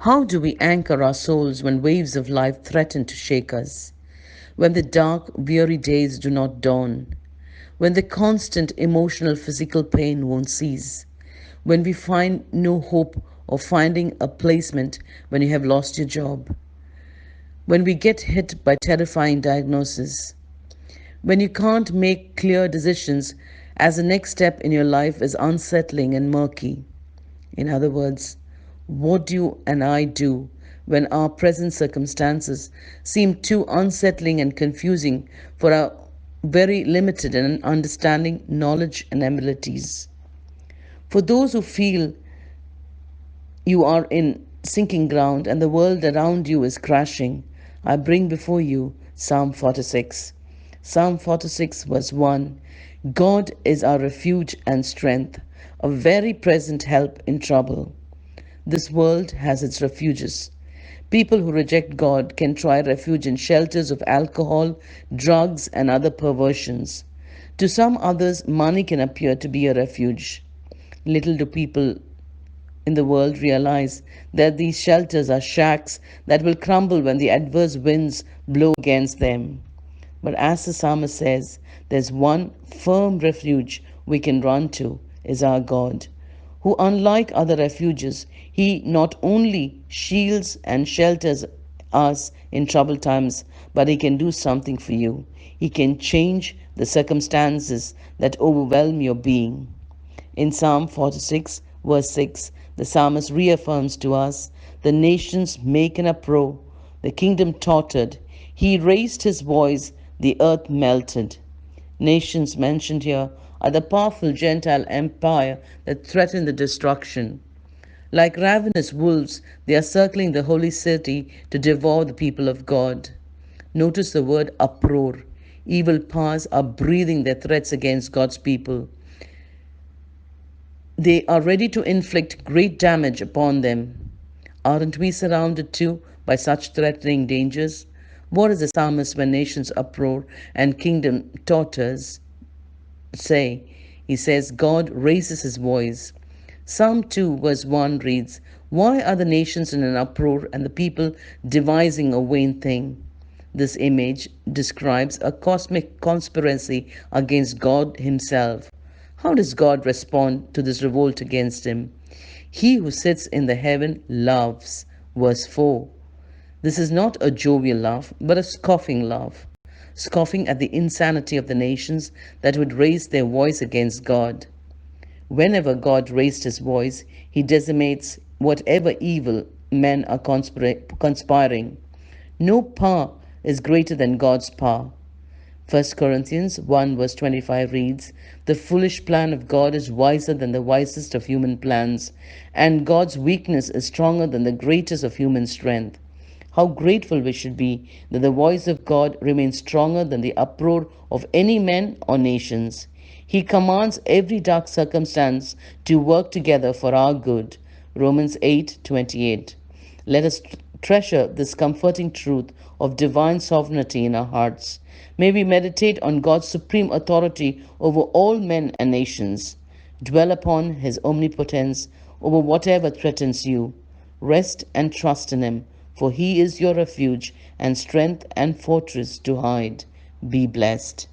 How do we anchor our souls when waves of life threaten to shake us? When the dark, weary days do not dawn? When the constant emotional, physical pain won't cease? When we find no hope of finding a placement when you have lost your job? When we get hit by terrifying diagnosis? When you can't make clear decisions as the next step in your life is unsettling and murky? In other words, what do you and I do when our present circumstances seem too unsettling and confusing for our very limited and understanding knowledge and abilities? For those who feel you are in sinking ground and the world around you is crashing, I bring before you Psalm 46. Psalm 46, verse 1. God is our refuge and strength, a very present help in trouble. This world has its refuges. People who reject God can try refuge in shelters of alcohol, drugs, and other perversions. To some others, money can appear to be a refuge. Little do people in the world realize that these shelters are shacks that will crumble when the adverse winds blow against them. But as the psalmist says, there's one firm refuge we can run to is our God, who, unlike other refuges, he not only shields and shelters us in troubled times, but he can do something for you. He can change the circumstances that overwhelm your being. In Psalm 46, verse 6, the psalmist reaffirms to us, the nations make an uproar, the kingdom tottered. He raised his voice, the earth melted. Nations mentioned here are the powerful Gentile empire that threaten the destruction. Like ravenous wolves, they are circling the holy city to devour the people of God. Notice the word uproar. Evil powers are breathing their threats against God's people. They are ready to inflict great damage upon them. Aren't we surrounded too by such threatening dangers? What does the psalmist, when nations uproar and kingdom totters, say? He says, God raises his voice. Psalm 2, verse 1 reads, why are the nations in an uproar and the people devising a vain thing? This image describes a cosmic conspiracy against God himself. How does God respond to this revolt against him? He who sits in the heaven laughs. Verse 4. This is not a jovial laugh, but a scoffing laugh, scoffing at the insanity of the nations that would raise their voice against God. Whenever God raised his voice, he decimates whatever evil men are conspiring. No power is greater than God's power. 1 Corinthians 1 verse 25 reads, the foolish plan of God is wiser than the wisest of human plans, and God's weakness is stronger than the greatest of human strength. How grateful we should be that the voice of God remains stronger than the uproar of any men or nations. He commands every dark circumstance to work together for our good. Romans 8:28. Let us treasure this comforting truth of divine sovereignty in our hearts. May we meditate on God's supreme authority over all men and nations. Dwell upon his omnipotence over whatever threatens you. Rest and trust in him, for he is your refuge and strength and fortress to hide. Be blessed.